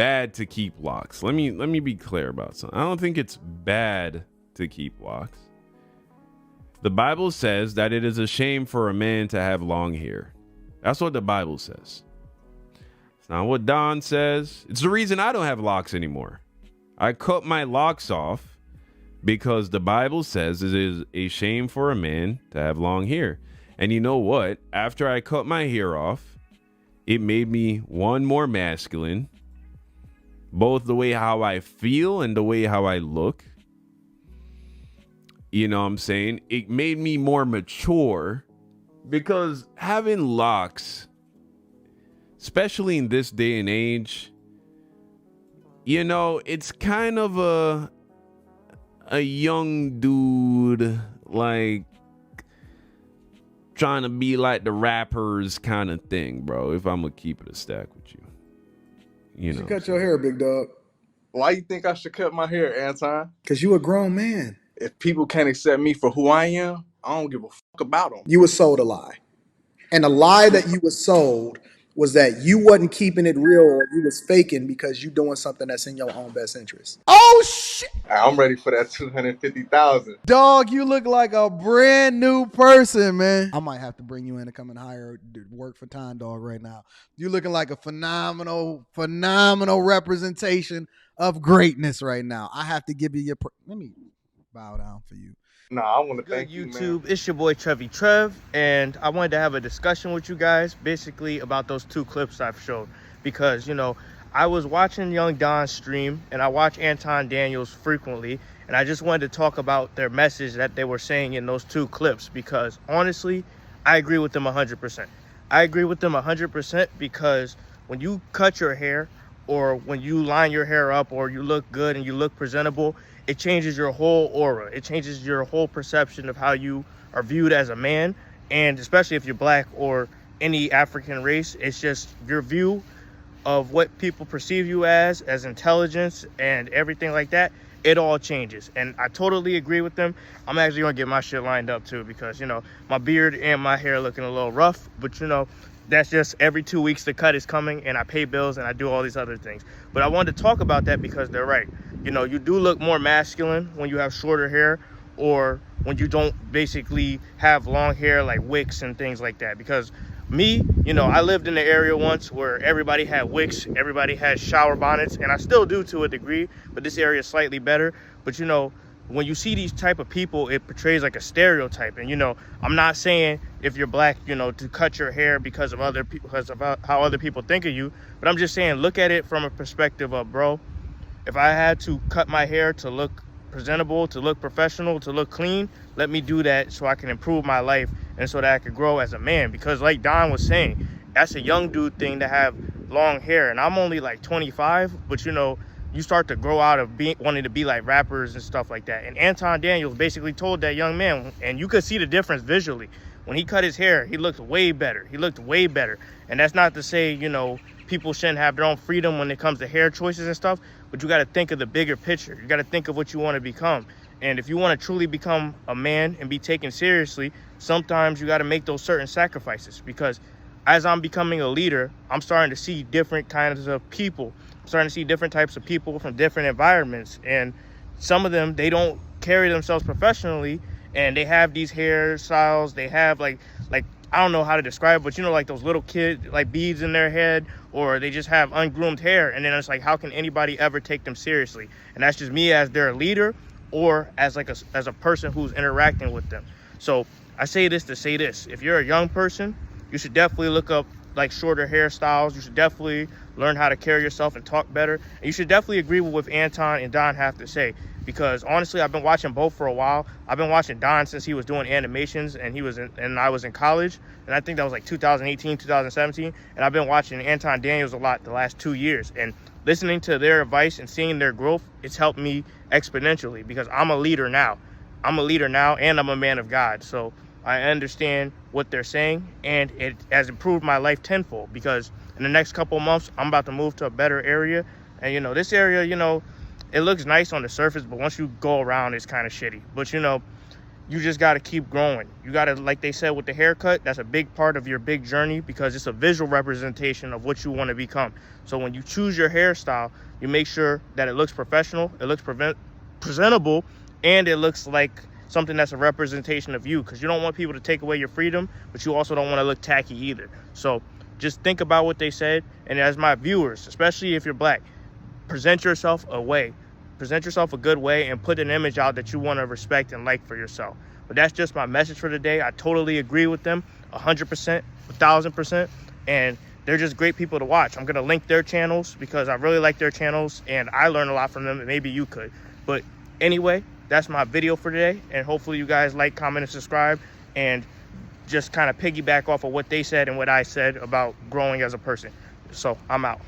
bad to keep locks. Let me be clear about something. I don't think it's bad to keep locks. The Bible says that it is a shame for a man to have long hair. That's what the Bible says. It's not what Don says. It's the reason I don't have locks anymore. I cut my locks off because the Bible says it is a shame for a man to have long hair. And you know what? After I cut my hair off, it made me one more masculine, both the way how I feel and the way how I look. You know what I'm saying? It made me more mature because having locks, especially in this day and age, you know, it's kind of a young dude, like, trying to be like the rappers kind of thing, bro, if I'm gonna keep it a stack with you. You know. Cut your hair, big dog. Why you think I should cut my hair, Anton? Because you a grown man. If people can't accept me for who I am, I don't give a fuck about them. You was sold a lie. And the lie that you was sold was that you wasn't keeping it real or you was faking because you doing something that's in your own best interest. Oh, shit. I'm ready for that 250,000. Dog, you look like a brand new person, man. I might have to bring you in to come and hire work for Time Dog right now. You looking like a phenomenal representation of greatness right now. I have to give you your... Let me bow down for you. Nah, I want to Good thank you, YouTube. man. It's your boy Trev, and I wanted to have a discussion with you guys basically about those two clips I've showed, because, you know, I was watching Young Don's stream and I watch Anton Daniels frequently, and I just wanted to talk about their message that they were saying in those two clips, because honestly, I agree with them 100%. I agree with them 100% because when you cut your hair or when you line your hair up or you look good and you look presentable, it changes your whole aura. It changes your whole perception of how you are viewed as a man. And especially if you're black or any African race, it's just your view of what people perceive you as intelligence and everything like that. It all changes. And I totally agree with them. I'm actually going to get my shit lined up too because, you know, my beard and my hair looking a little rough. But, you know, that's just every 2 weeks the cut is coming and I pay bills and I do all these other things. But I wanted to talk about that because they're right. You know, you do look more masculine when you have shorter hair or when you don't basically have long hair like wicks and things like that. Because me, you know, I lived in an area once where everybody had wicks, everybody had shower bonnets, and I still do to a degree, but this area is slightly better. But, you know, when you see these type of people, it portrays like a stereotype. And, you know, I'm not saying if you're black, you know, to cut your hair because of how other people think of you, but I'm just saying look at it from a perspective of, bro, if I had to cut my hair to look presentable, to look professional, to look clean, let me do that so I can improve my life and so that I could grow as a man. Because like Don was saying, that's a young dude thing to have long hair. And I'm only like 25, but you know, you start to grow out of wanting to be like rappers and stuff like that. And Anton Daniels basically told that young man, and you could see the difference visually. When he cut his hair, he looked way better. He looked way better. And that's not to say, you know, people shouldn't have their own freedom when it comes to hair choices and stuff, but you got to think of the bigger picture. You got to think of what you want to become. And if you want to truly become a man and be taken seriously, sometimes you got to make those certain sacrifices. Because as I'm becoming a leader, I'm starting to see different kinds of people. I'm starting to see different types of people from different environments. And some of them, they don't carry themselves professionally, and they have these hairstyles. They have like I don't know how to describe it, but you know, like those little kids, like beads in their head, or they just have ungroomed hair. And then it's like, how can anybody ever take them seriously? And that's just me as their leader or as like as a person who's interacting with them. So I say this to say this. If you're a young person, you should definitely look up like shorter hairstyles. You should definitely learn how to carry yourself and talk better. And you should definitely agree with what Anton and Don have to say. Because honestly, I've been watching both for a while. I've been watching Don since he was doing animations and I was in college. And I think that was like 2018, 2017. And I've been watching Anton Daniels a lot the last 2 years. And listening to their advice and seeing their growth, it's helped me exponentially because I'm a leader now. I'm a leader now and I'm a man of God. So I understand what they're saying, and it has improved my life tenfold because in the next couple of months, I'm about to move to a better area. And, you know, this area, you know, it looks nice on the surface, but once you go around, it's kind of shitty. But, you know, you just got to keep growing. You got to, like they said with the haircut, that's a big part of your big journey because it's a visual representation of what you want to become. So when you choose your hairstyle, you make sure that it looks professional, it looks presentable, and it looks like something that's a representation of you, because you don't want people to take away your freedom, but you also don't want to look tacky either. So just think about what they said. And as my viewers, especially if you're black, present yourself a way. Present yourself a good way and put an image out that you want to respect and like for yourself. But that's just my message for today. I totally agree with them 100%, 1000%. And they're just great people to watch. I'm going to link their channels because I really like their channels and I learn a lot from them, and maybe you could. But anyway, that's my video for today. And hopefully you guys like, comment, and subscribe, and just kind of piggyback off of what they said and what I said about growing as a person. So I'm out.